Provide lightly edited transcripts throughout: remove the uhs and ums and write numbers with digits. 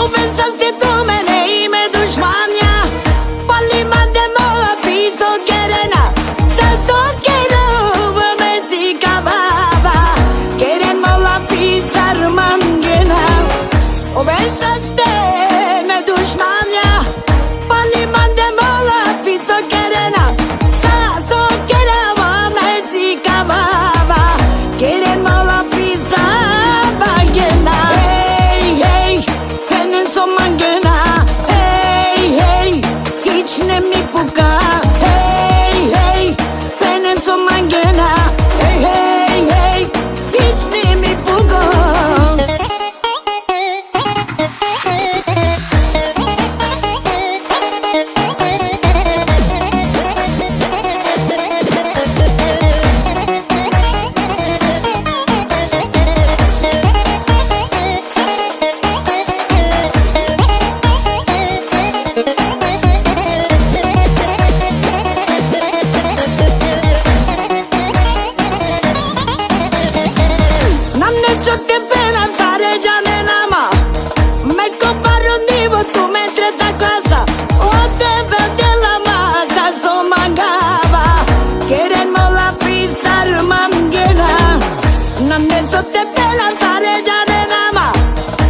Uvensas de tumene i me dushmania Palima de moa fiso kerena Saso kero me si kababa Keren mola fisar mangena Uvensas de me dushmania Palima de moa fiso kerena Saso kero me si kababa Keren mola fisar mangena Mangena, hey, hey, hiç ne mi puka, hey, hey, beni so mangena, hey, hey, hey, hiç ne mi puka. Eso te pena fare già nell'ama Me comparo un divo tu mentre ta casa O deve della masa so mangava Querendo la fisar mangena Non eso te pena fare già nell'ama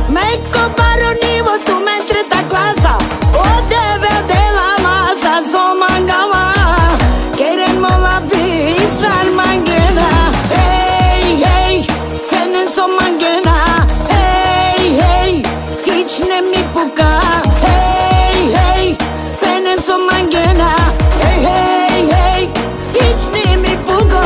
Me comparo un divo tu mentre ta casa O deve della masa so mangava Querendo la fisar mangena So mangena, hey, hey, hiç ne mi puka, hey, hey, beni so mangena, hey, hey, hey, hiç ne mi puka.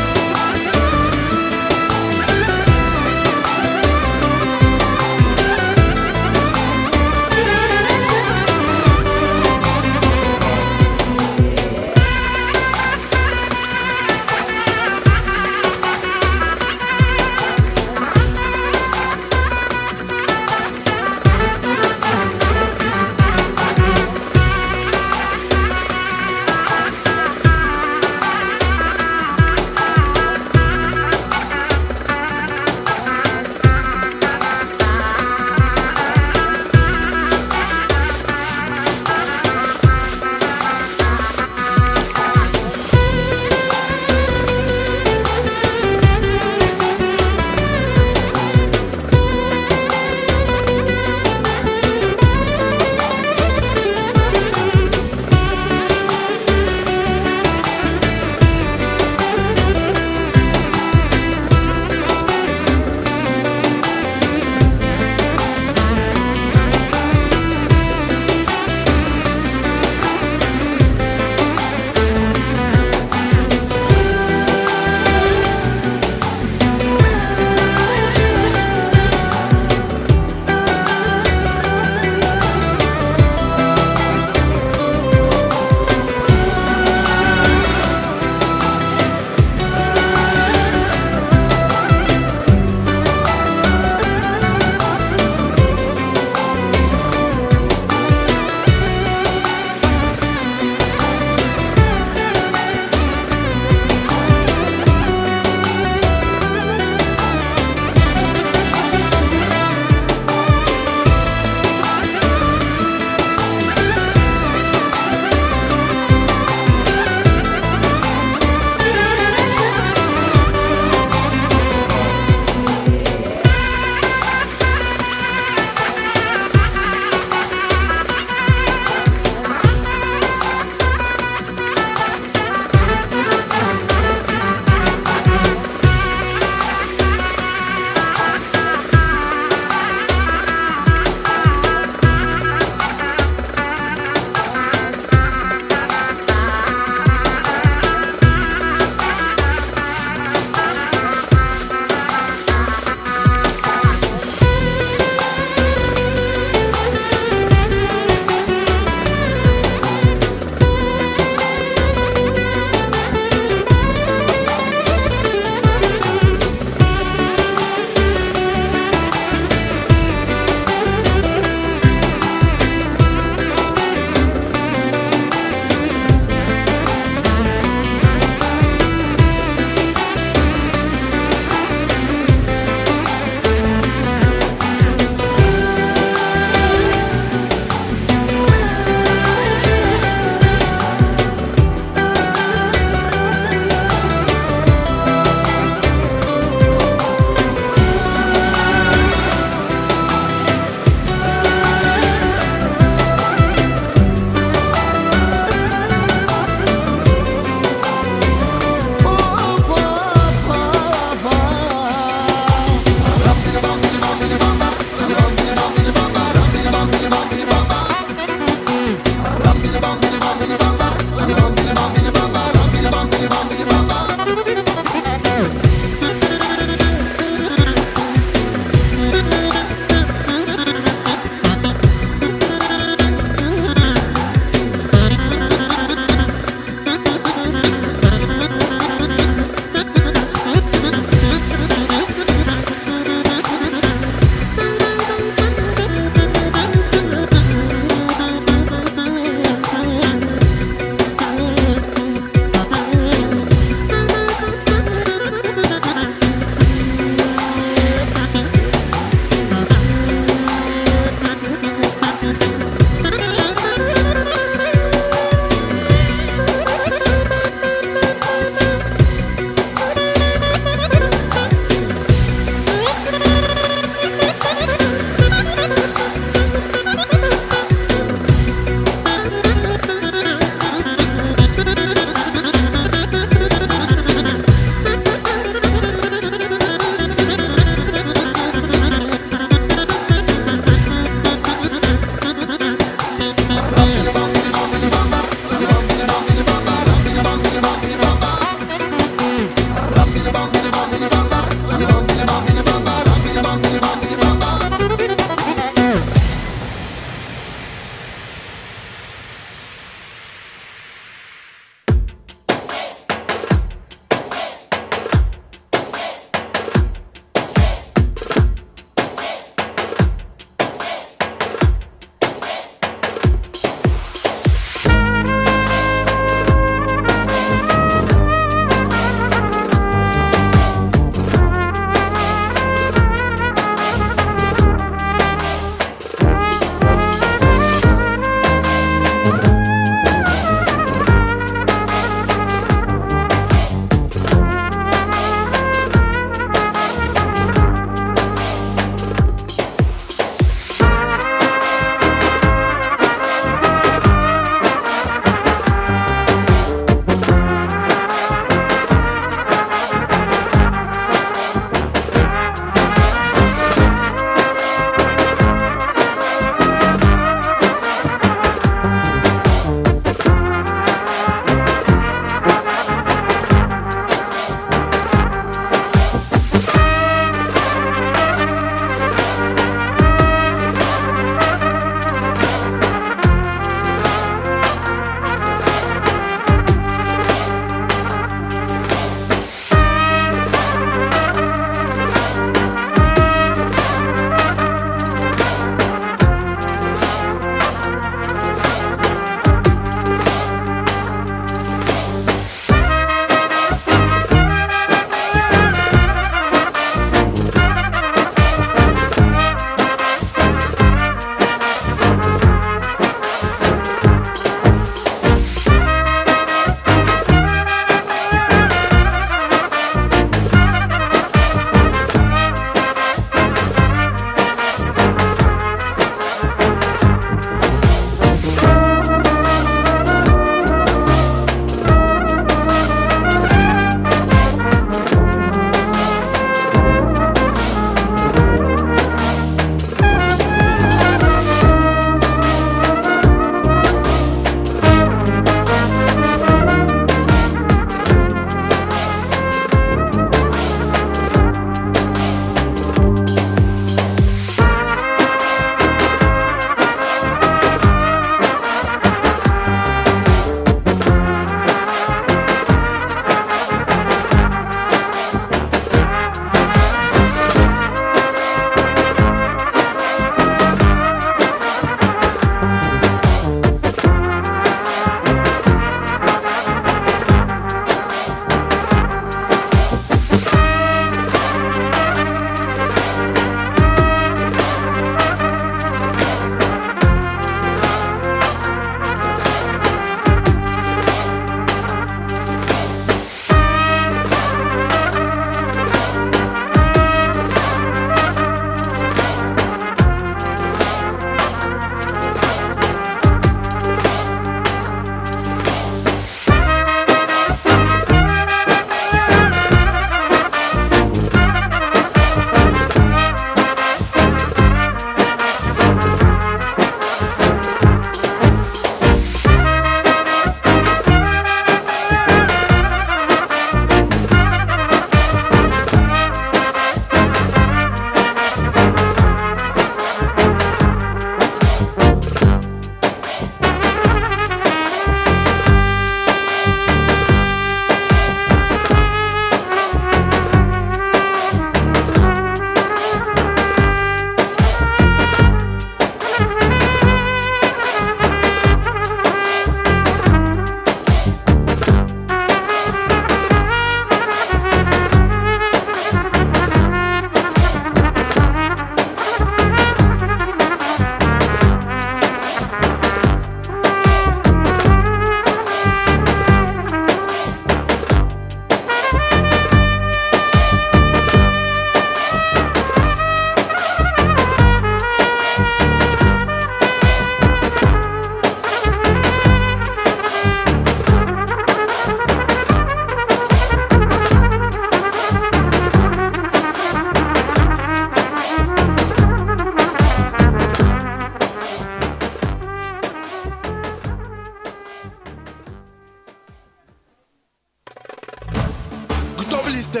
Да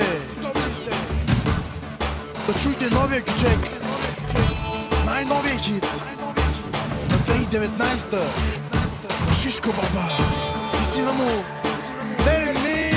чуйте новия кючек, най-новия хит на 2019-та на Шишко Баба и сина му Дени.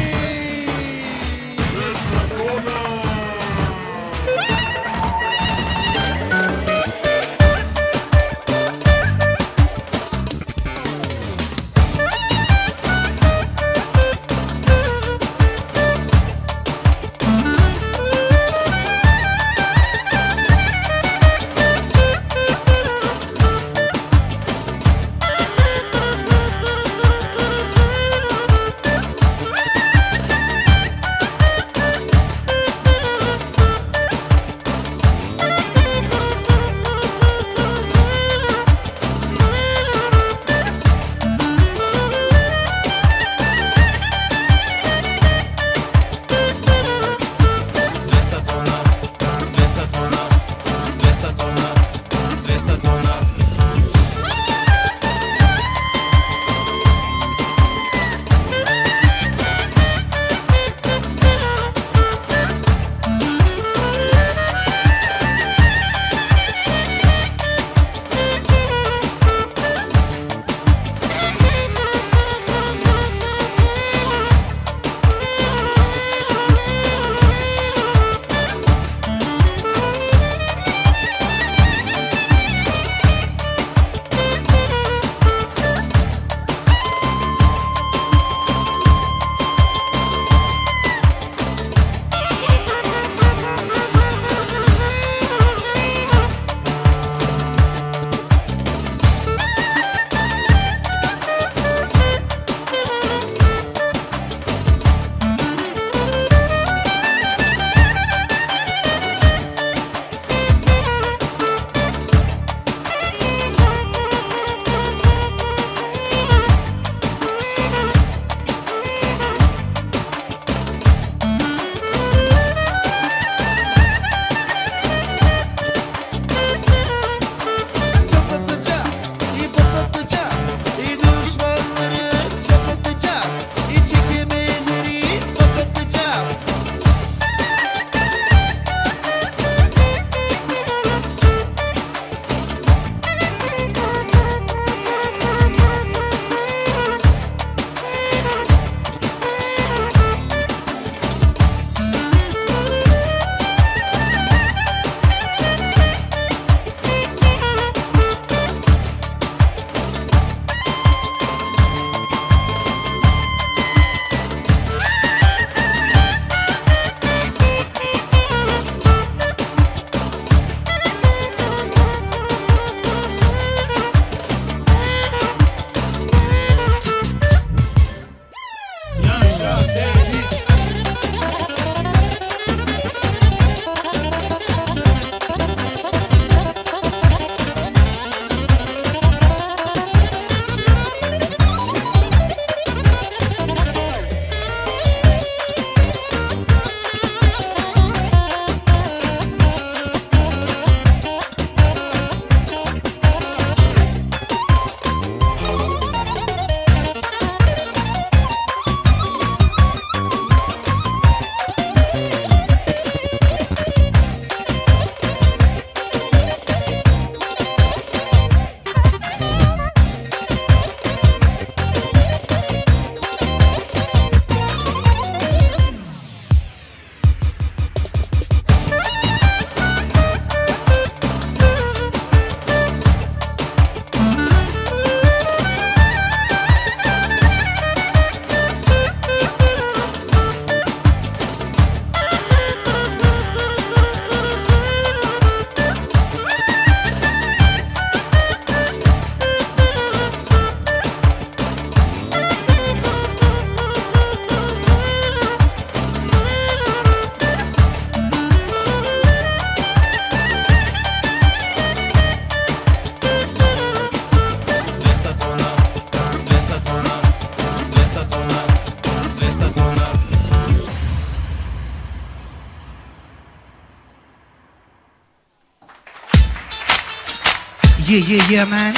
Yeah, man.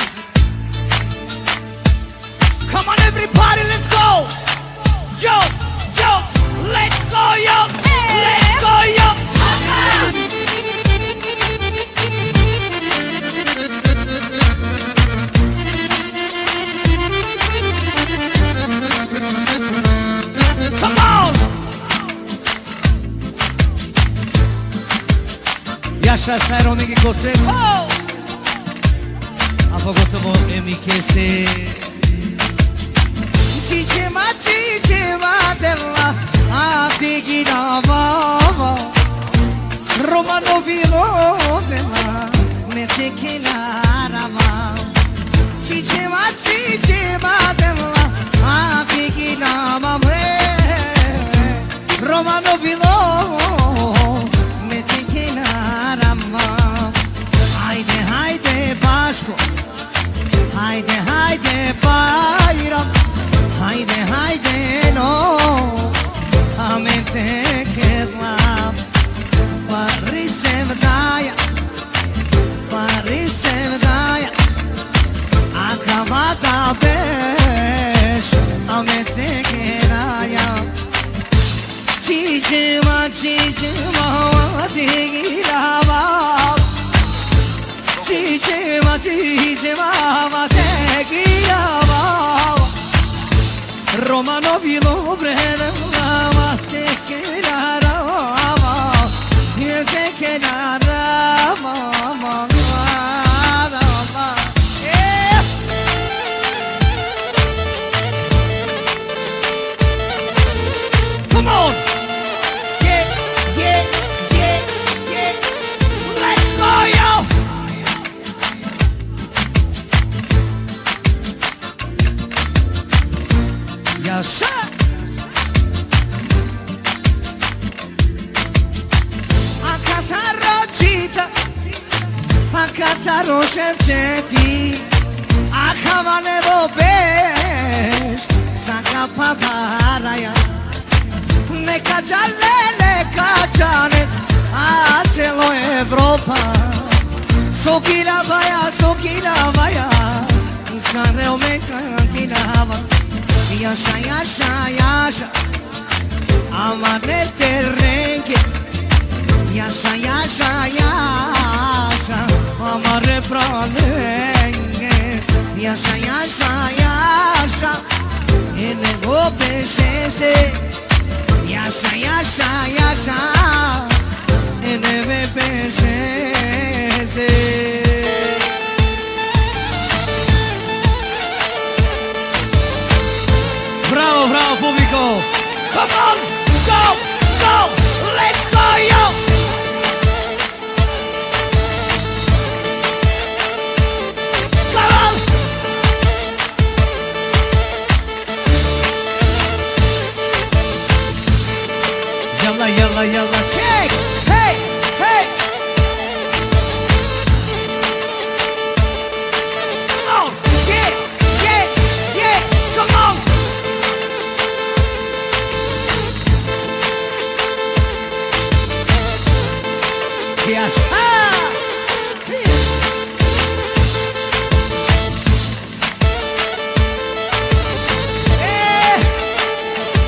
Come on, everybody, let's go. Yo, let's go, yo. Hey. Yaşa Sayro Migi Kose A pogotovo Emi Kese Cicima della antica mama Romano vino della mette che la rama Cicima della antica mama Romano vino mette che la rama Haydi Başko Haydi bayram Haydi no Amente kedlam Barri sevdaya Akabada beş Amente kedaya Cicima digirava Cicima digirava Romano vino breve ma te che la rama te che la rama Come on yeah let's go yo Yaşa Akataro Shevcheti Akhavane do besh Saka padaraya Neka čale A celo Evropa Sokila vaya Sareo meka kilava Yaşa Amane terrenke Yaşa Amare pralenge Yaşa Ene go beşese Yaşa Ene be beşese Bravo público Come on, go, let's go yo Yalla, check, hey Come on, yeah, come on Yes,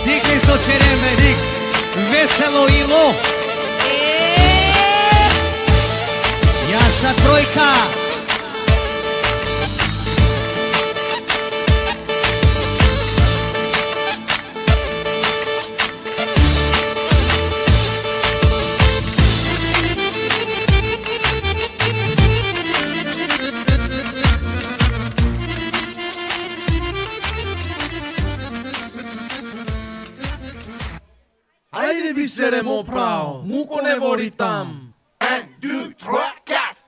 Dikli so čereme, dik Veselo ilo Yaşa trojka Haydi biz seremo prao, muko ne voritam. 1, 2, 3, 4.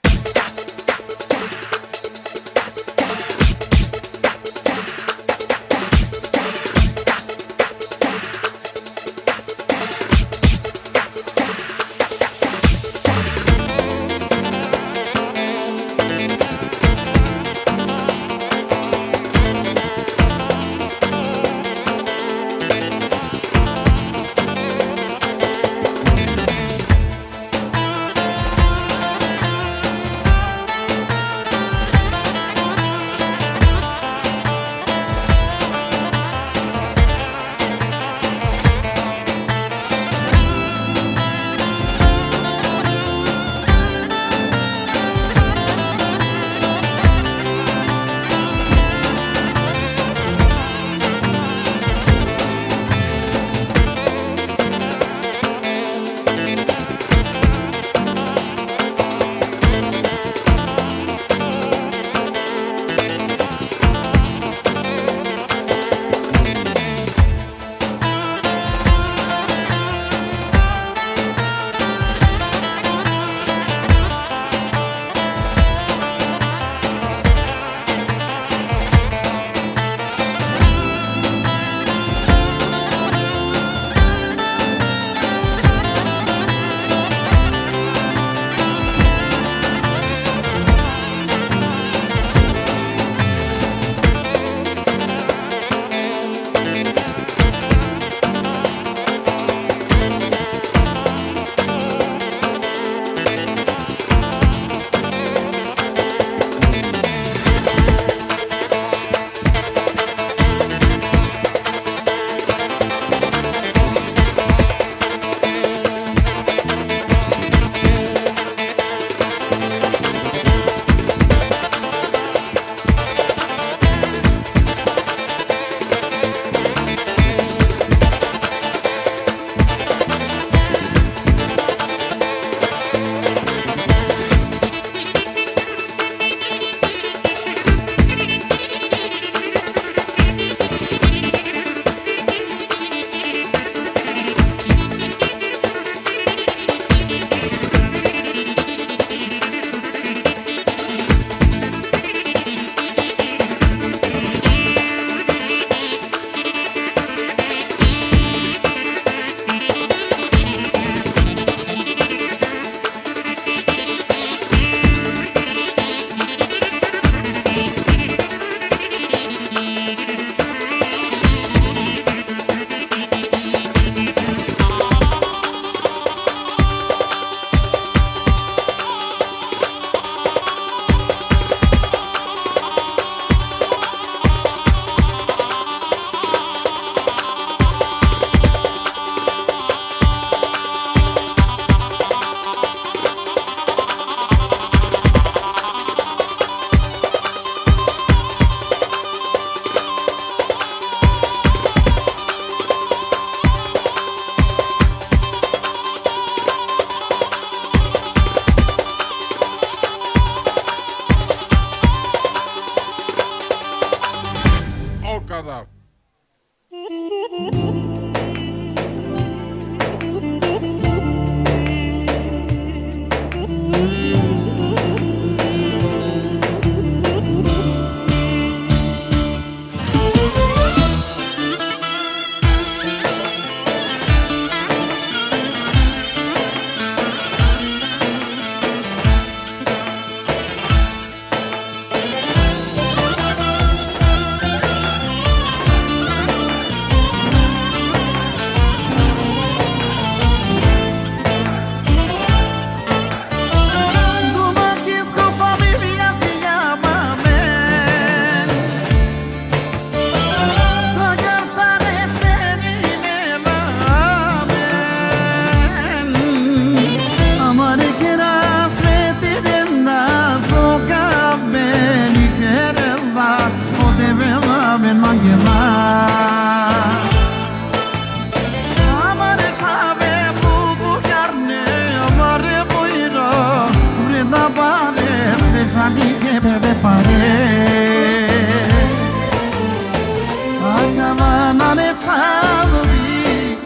Akamanane chalubi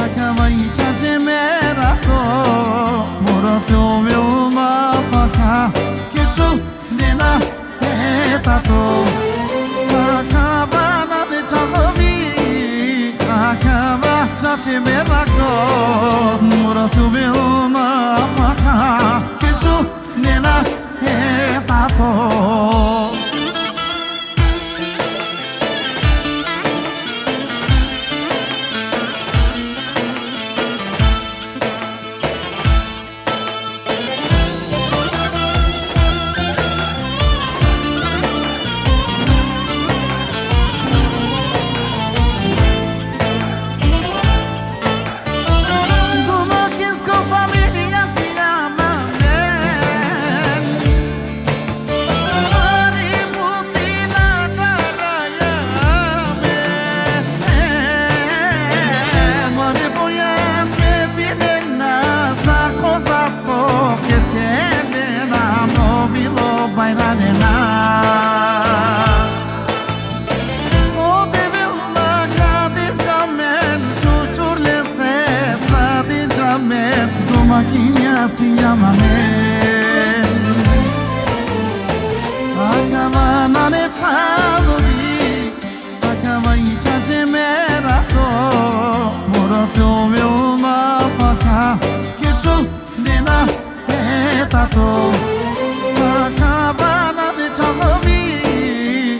Akamai chajimerako Moroto vilma faka Kisu nena etato Akamanane chalubi Akama chajimerako Moroto vilma faka Kisu nena etato Se llama Akamanane chalubi Akamai chajimerako Moroto vilma faka Kisu nena etato Akamanane chalubi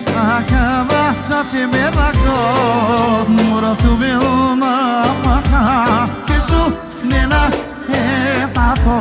Akama chajimerako Moroto vilma faka Kisu nena etato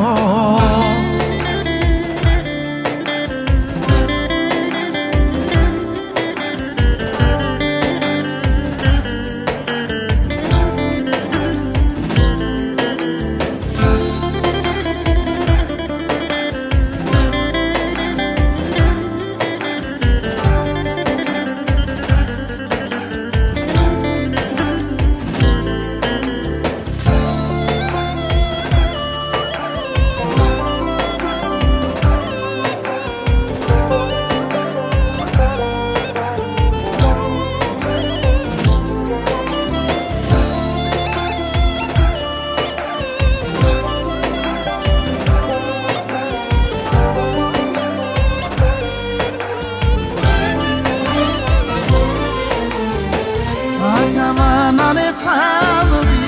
Akamanane chalubi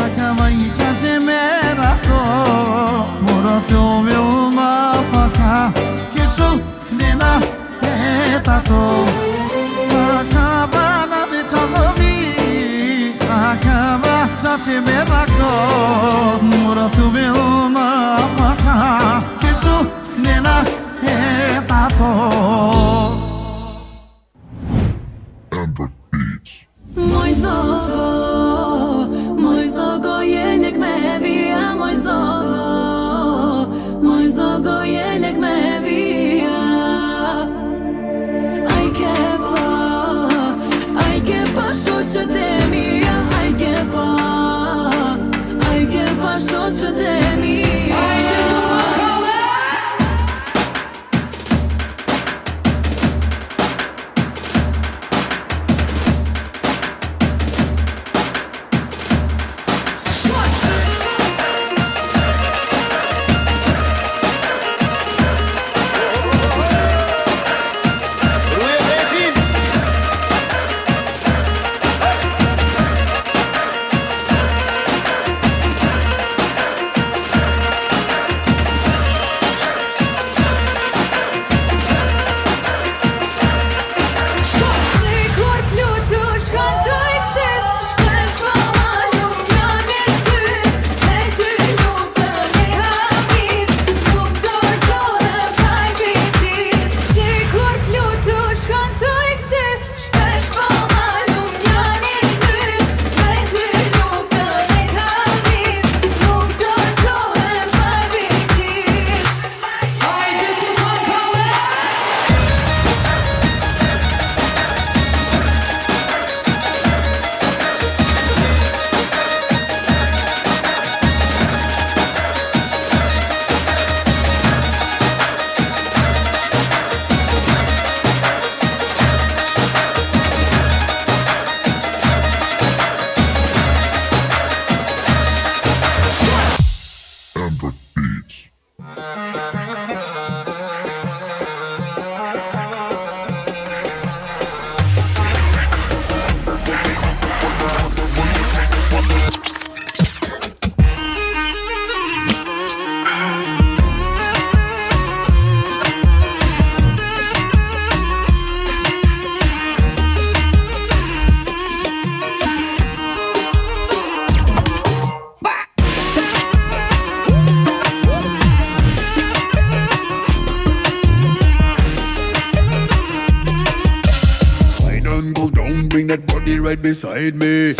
Akamai chajimerako Moroto vilma faka Kisu nena etato Akamanane chalubi Akama chajimerako Moroto vilma faka Kisu nena etato Moj zogo je nek me vija, moj zogo je nek me vija. Aj kepa što će te mija, aj kepa što će te mija. body right beside me.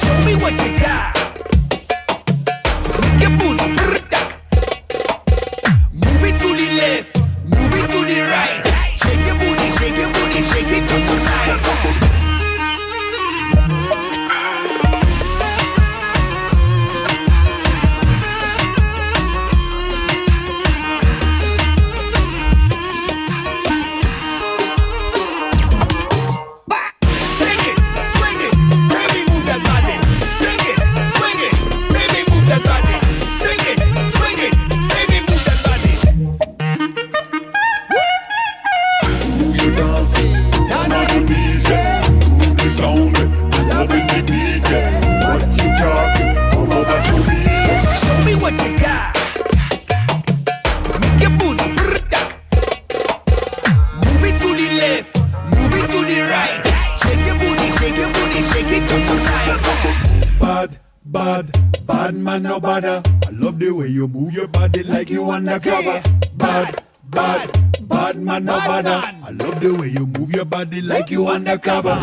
Show me what you got. Make your booty move it to the left, move it to the right. Shake your booty, shake your booty, shake it to the side. Bad man no bother. I love the way you move your body like you undercover. Bad man no bother. I love the way you move your body like you undercover.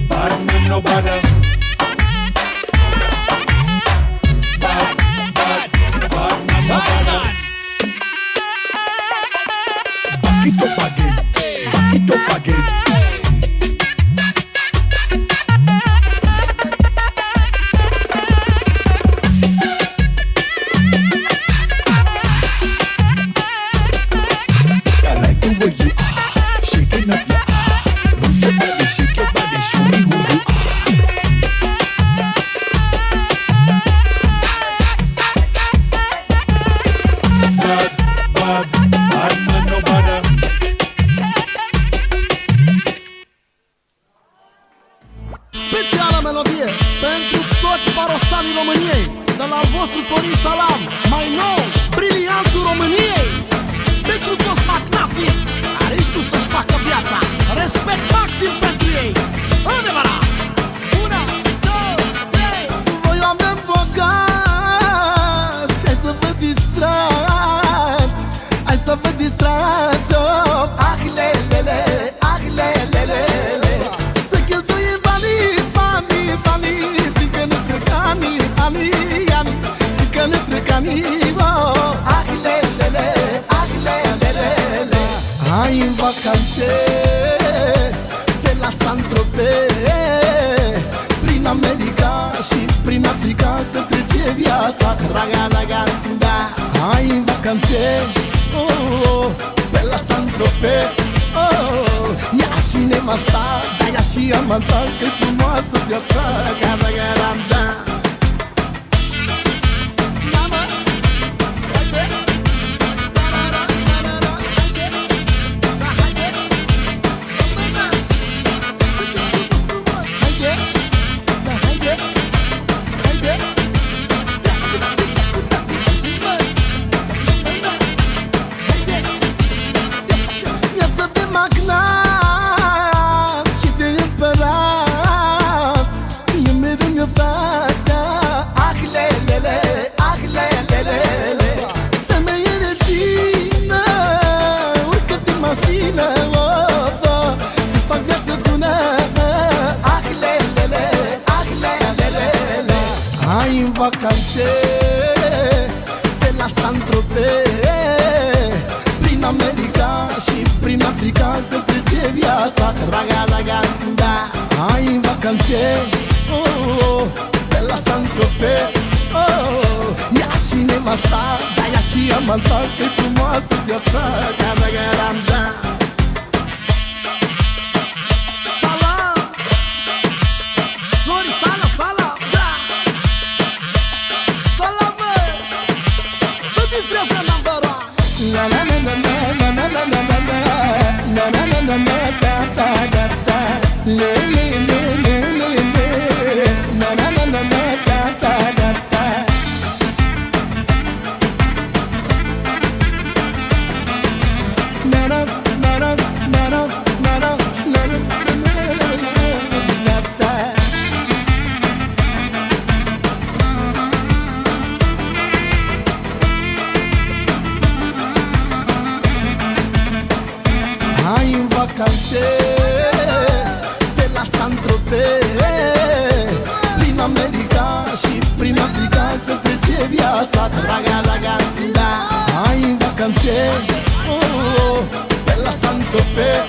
Bad man no bother. Back it up again, back it up again. I like the way you are, shaking up your ass. Move your body, shake your body, show me who you are. Bad man no bother. Specială melodie pentru toți parosanii României, de la vostru Florin Salam, mai nou, briliantul României. Pentru toți magnații care știu să-și facă viața, respect maxim pentru ei. Adevărat! 1, 2, 3. Voi oameni bogați, hai să vă distrați, hai să vă distrați. Oh, ah lelele, ah lelele. Să cheltuim banii, fiindcă nu trec ani, fiindcă nu trec ani. Oh, ah lelele, ah lelele. Hai în vacanțe pe la Saint-Tropez, prin America și prin Africa te trece viața. Raga, raga, da. Hai în vacanțe, oh, pe la Saint-Tropez, oh, ia și nevasta, da, ia și amanta, că-i frumoasă viața. Raga, raga, da. Viață de magnat și de împărat, e mereu mi-o fata. Ah lelele, ah lelele. Femeie regină, urcă din mașină, oh, oh, să-ți fac viață bună. Ah lelele, ah lelele. Hai în vacanțe pe la Saint-Tropez, prin America și prin Africa te trece viața. Raga, raga, da. Hai în vacanțe, oh, oh, pe la Saint-Tropez, oh, ia și nevasta, da, ia și amanta, că-i frumoasă viața. Raga, raga, da. Salam, Flori, salam, salam, da. Salam, mă, nu distrează number one. La la la la la la la la la la la la la la la da da da da le le le le le le la la la la la da da da da. vacanze della Saint-Tropez Prin America și prin Africa Că trece viața, draga, draga, da Ai în vacanțe, della Saint-Tropez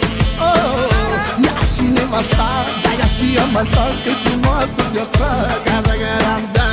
Ia și nevasta, da, ia și amanta Că-i frumoasă viața, gara, gara, da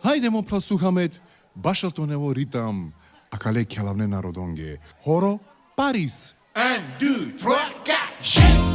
Hajdemo prosluchamet Bašaltonevo ritam a kale kjalavne narodonge. Horo Paris. 1, 2, 3, 4.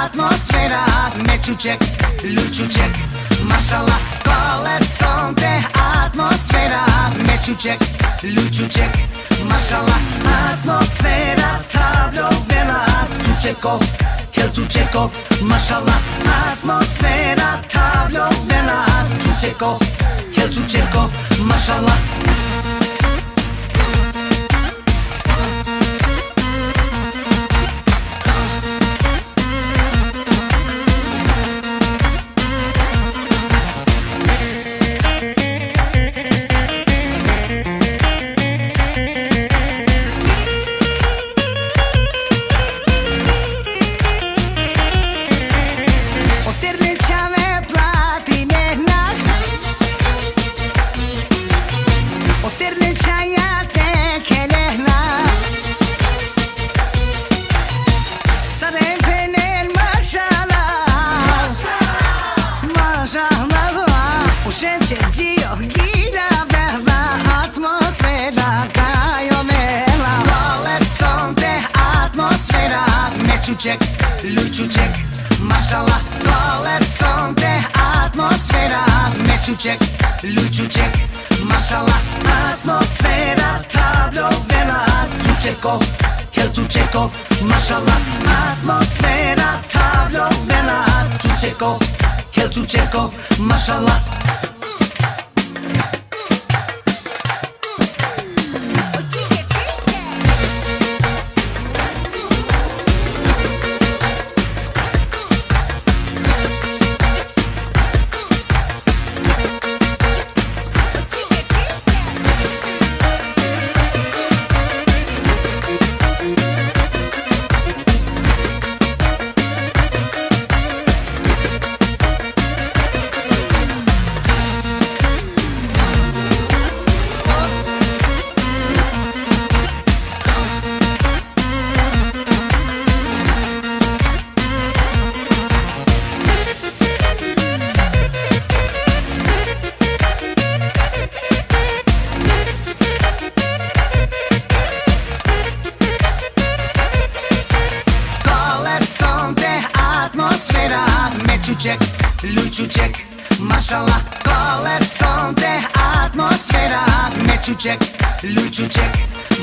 Atmosfera Meçuçek, luçuçek, maşallah. Kolersonte atmosfera. Meçuçek, luçuçek, maşallah. Atmosfera, tablo vela. Čučeko, kel čučeko, mašallah. Atmosfera, tablo vela. Čučeko, kel čučeko, mašallah. Meçuçek, luçuçek, maşallah. Kolersonte atmosfera. Meçuçek, luçuçek, maşallah. Atmosfera, tablo vela. Čučeko, kel čučeko, maşallah. Atmosfera, tablo vela. Čučeko, kel čučeko, maşallah. Meçuçek, luçuçek, maşallah. Kolersonte atmosfera. Meçuçek, luçuçek,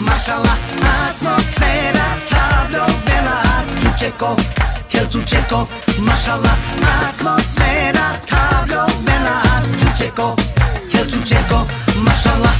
maşallah. Atmosfera, tablo vela. Čučeko, kel čučeko, maşallah. Atmosfera, tablo vela. Čučeko, kel čučeko, maşallah.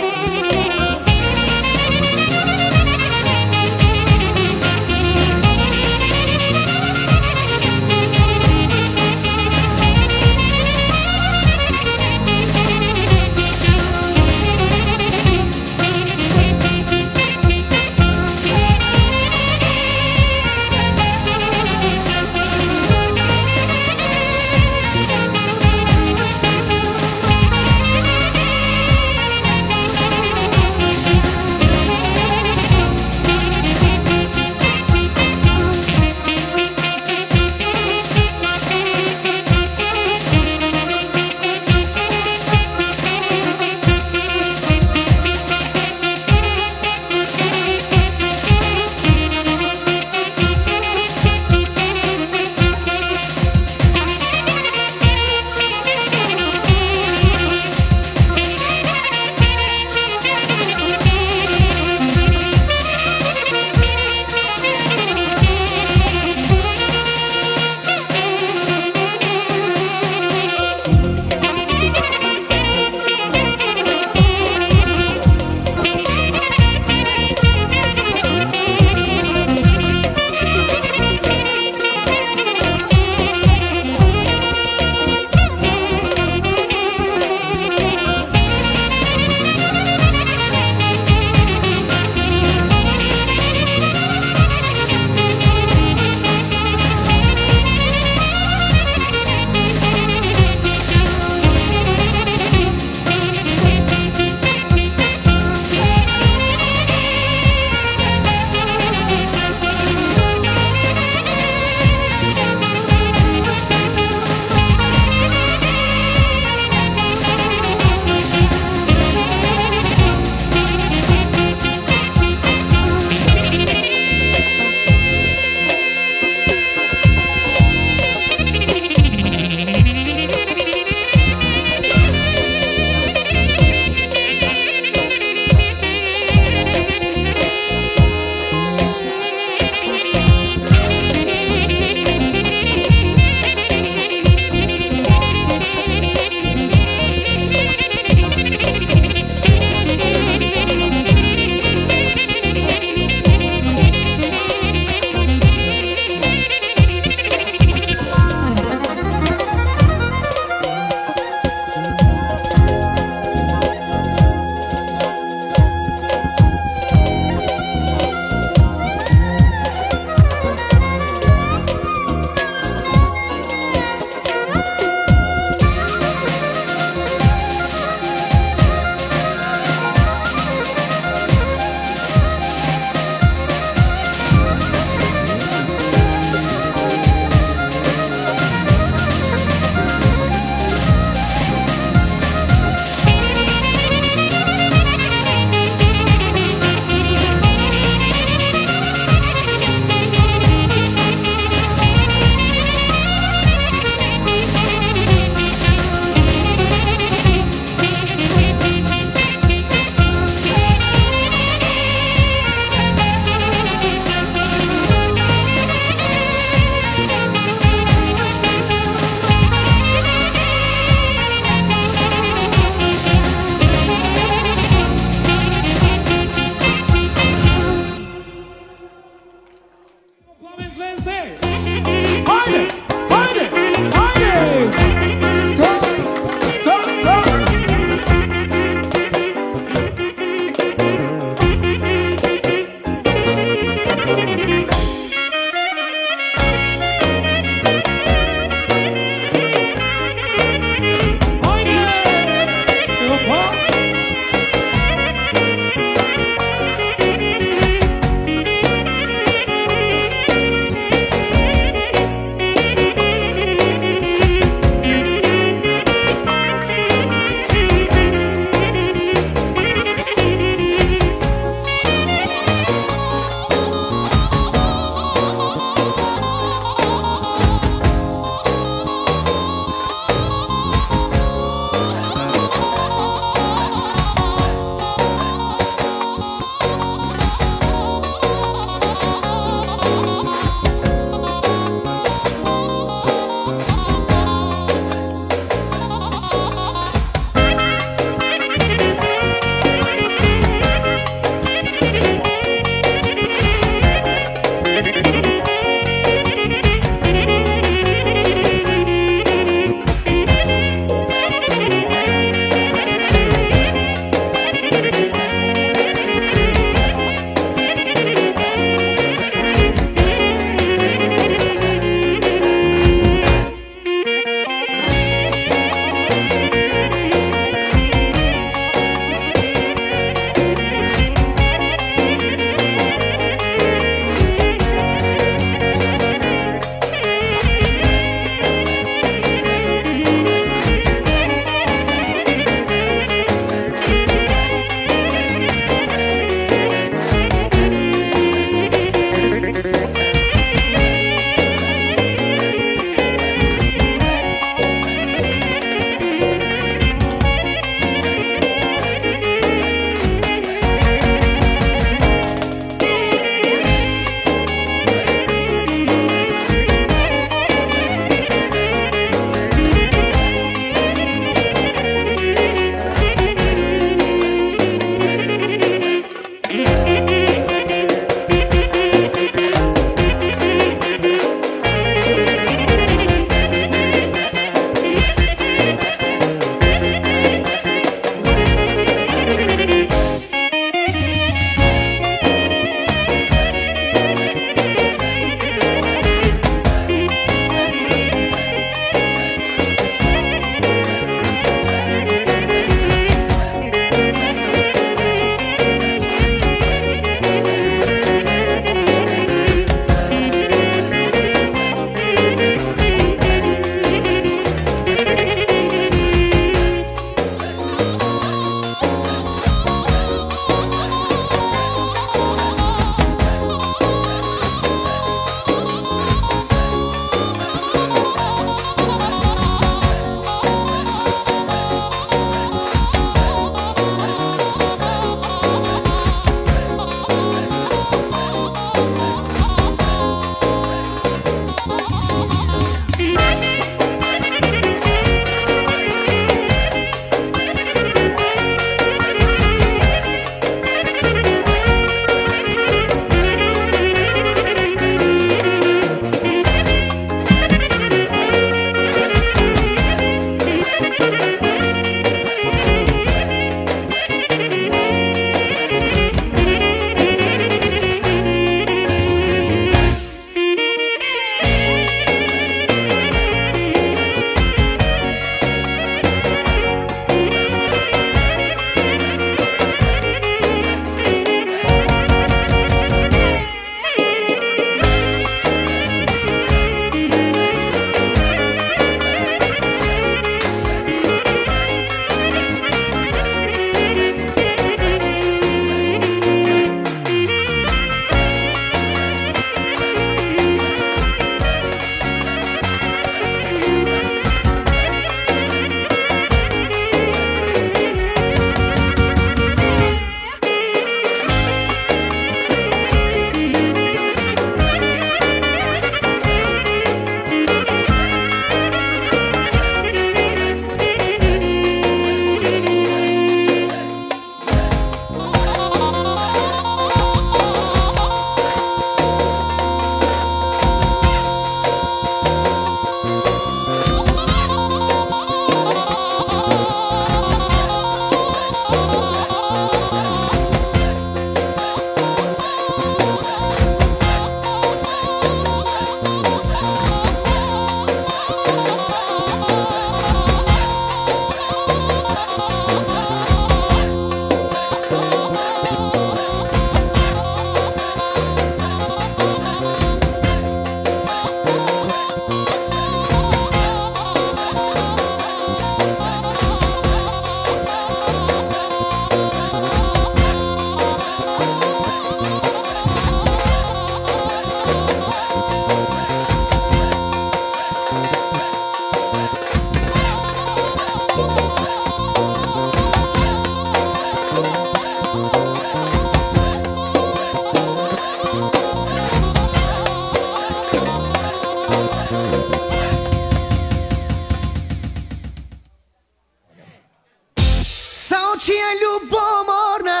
Sau čija ljubomorna,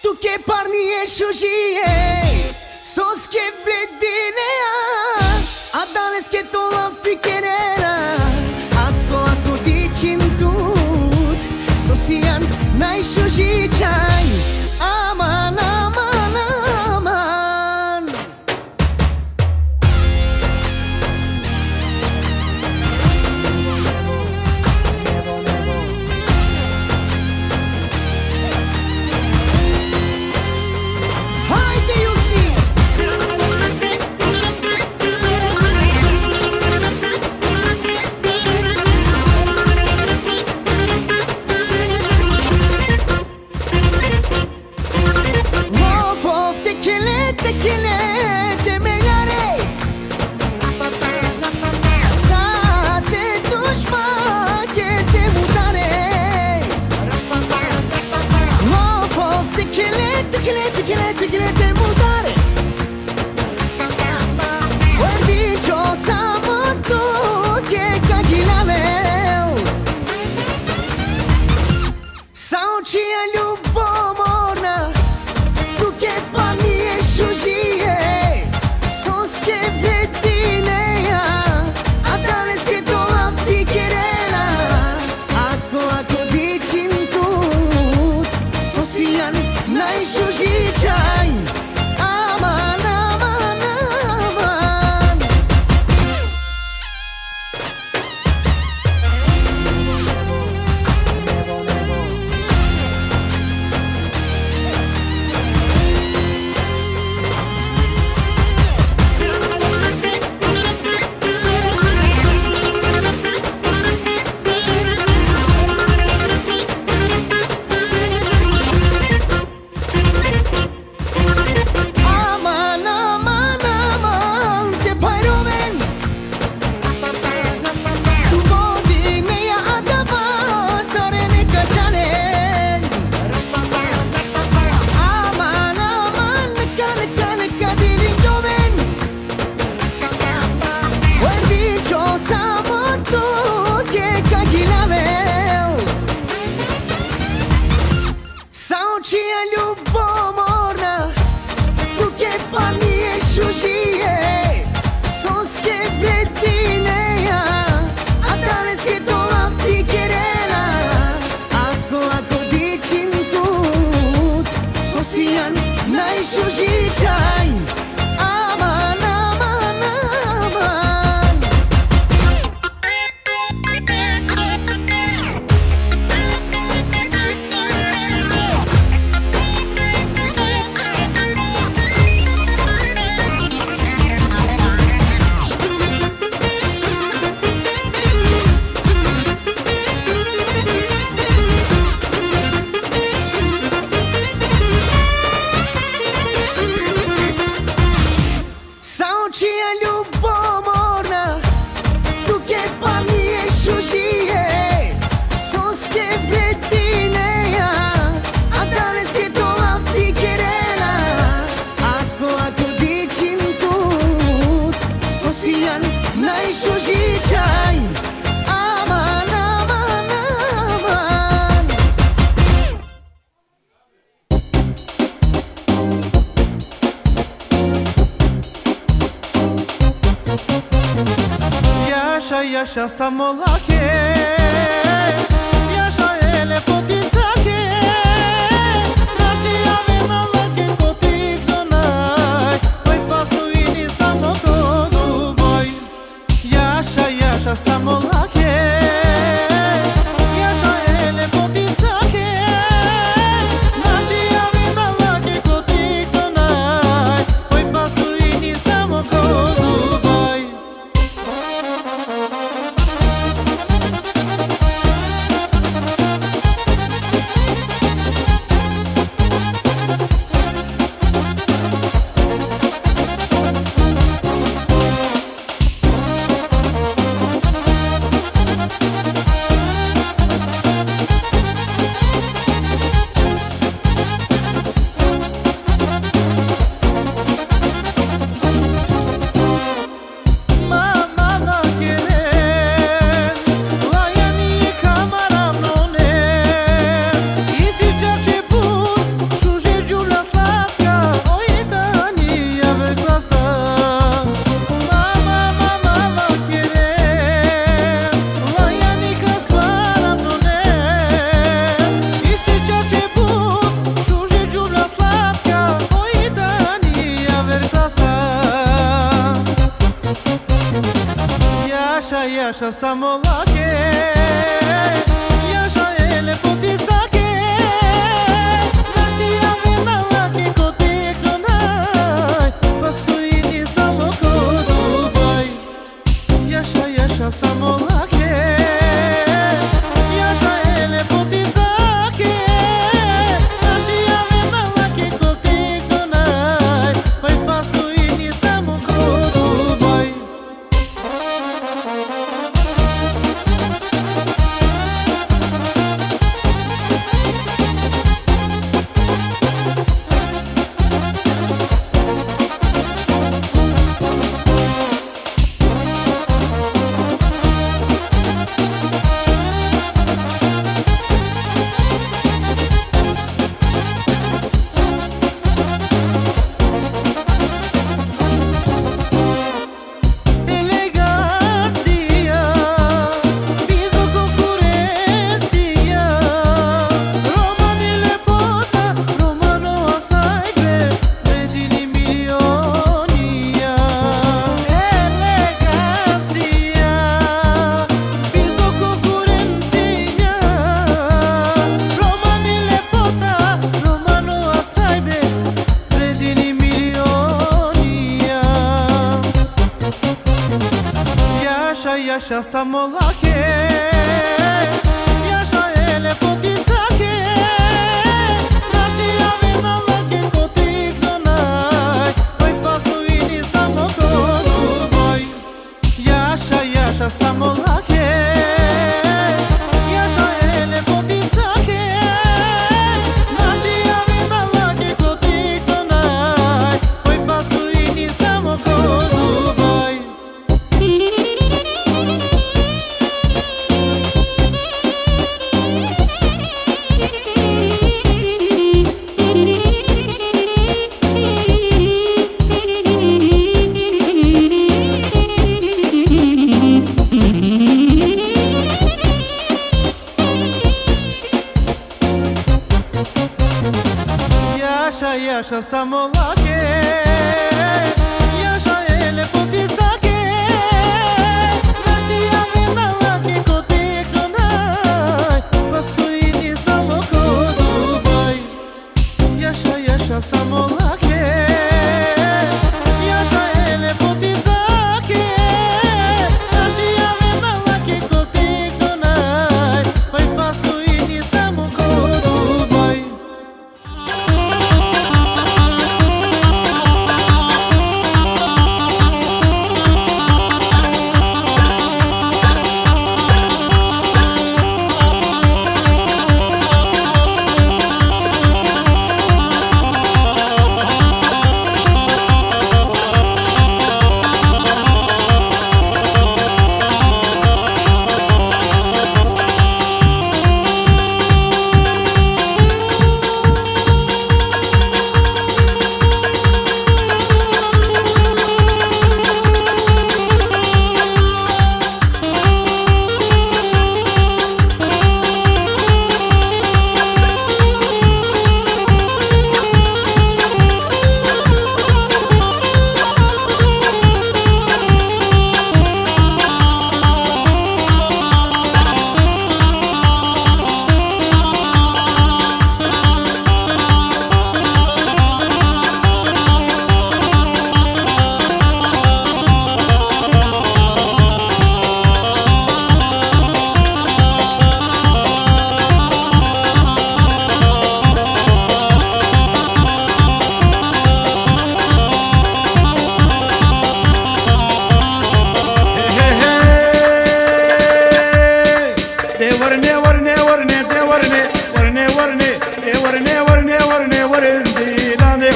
tu che parni e shushie, sos che vredinea, a danes che to la fikerera, ako dicin tut, sosian nai shushicai, aman aman aman. Haide južni! Of of tekele demelare, sade dușma che te mutare. Of of tekele te mutare. Vuelvi yo sabato che cagilavel. Sau cia ljubomorna, tu che parli e shushie, sos che vedinea, a danes che to la fikerera, ako dicin tut, sosian nai shushicai, aman aman aman. Aman aman aman te pairomen, tu bodinea adava sarene kajanen. Aman aman kan dilindomen, vuelvi yo sabato che cagilavel. Sau cia ljubomorna, tu che parli e shushie, sos che vedinea, a danes che to la fikerera, ako dicin tut, sosian nai shushicai, aman aman aman. Sau cia ljubomorna, tu che parli e shushie, sos che vedinea, a danes che to la fikerera, ako dicin tut, sosian nai shushicai, aman aman aman. Yaşa samolake, yaşa ele poticake, naști avem alake cotic donai, poi pasu ini samo kodu boy. Yaşa samolake, yaşa ele poticake, naști avem alake cotic donai, poi pasu ini samo kodu boy. yaşa samolake Yaşa ele potizake Naștia venalake kote klonai Pasuini samoko Dubai Yaşa yaşa samolake Yaşa ele potizake Naștia venalake kote klonai Păi pasuini samoko Dubai Elegația, bizo concurenția Romanile pota, romano asajbe Redini milionia Elegația, bizo concurenția Romanile pota, romano asajbe Redini milionia Yaşa yaşa samolake Yaşa ele potizake Naștia venalake kote klonai Păi pasuini samoko Dubai Yaşa yaşa samolake Yaşa ele potizake Naștia venalake kote klonai Păi pasuini samoko Dubai Yaşa yaşa samolake Yaşa ele potizake Naștia venalake kote klonai Pasuini samoko Dubai Yaşa yaşa samolake Yaşa ele potizake Naștia venalake kote klonai Păi pasuini samoko Dubai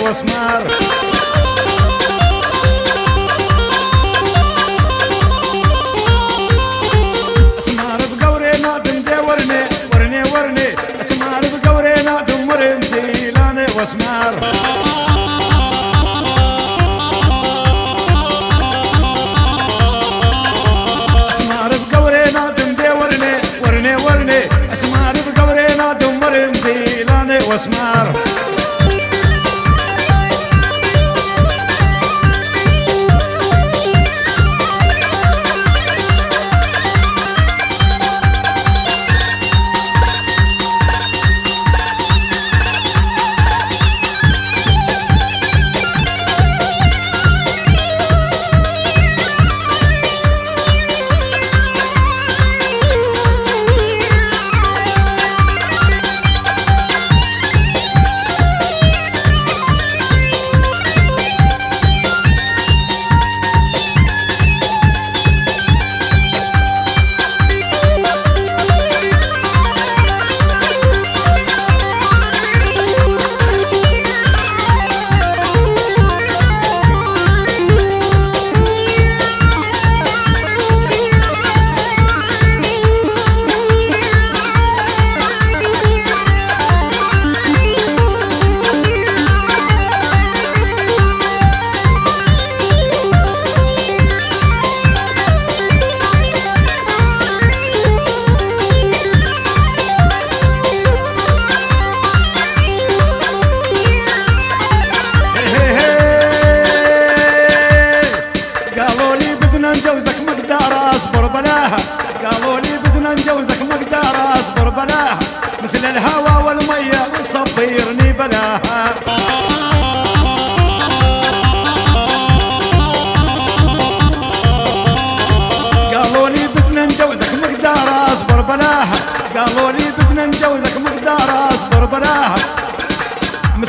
واسمار اسمار بقوري نادم دي ورني ورني ورني اسمار بقوري نادم ورني لاني واسمار اسمار بقوري نادم دي ورني ورني ورني اسمار بقوري نادم ورني لاني واسمار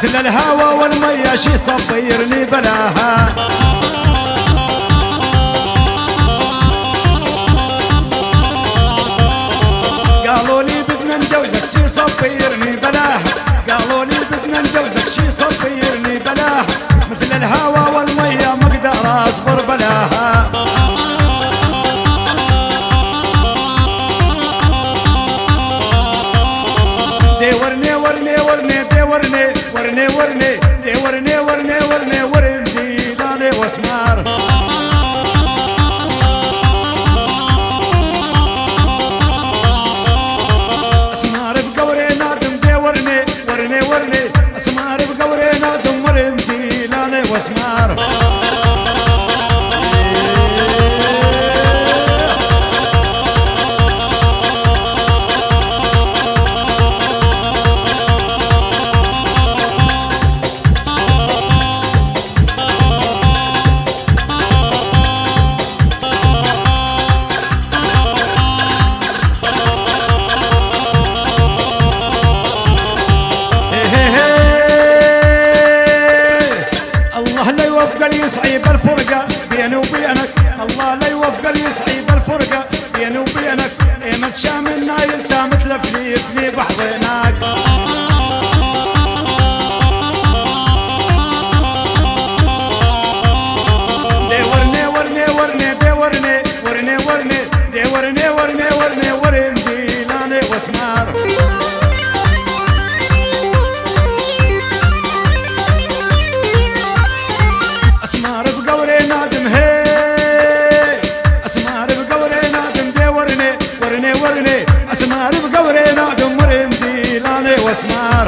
مثل الهوى والمية شي صبيرني بلاها. قالوا لي بدنا نجوزك شي صبيرني بلاها، قالوا لي بدنا نجوزك شي صبيرني بلاها، مثل الهوى والمية ما اقدر اصبر بلاها. ورني ورني ورني دي ورني ورني ورني دي ورني ورني ورني ورندي لاني واسمار. اسمار بقوري نادم دي ورني ورني ورني اسمار بقوري نادم ورندي لاني واسمار. يصعب الفرقة بيني وبينك، الله لا يوفق يصعب الفرقة بيني وبينك. امس شام النايل تا مثل فلي بحضناك. دي ورني ورني ورني دي ورني ورني ورني دي ورني ورني ورني ورندي لاني واسمار. اسمار بقوري نادم هي اسمار بقوري نادم دي ورني ورني ورني اسمار بقوري نادم ورندي لاني واسمار.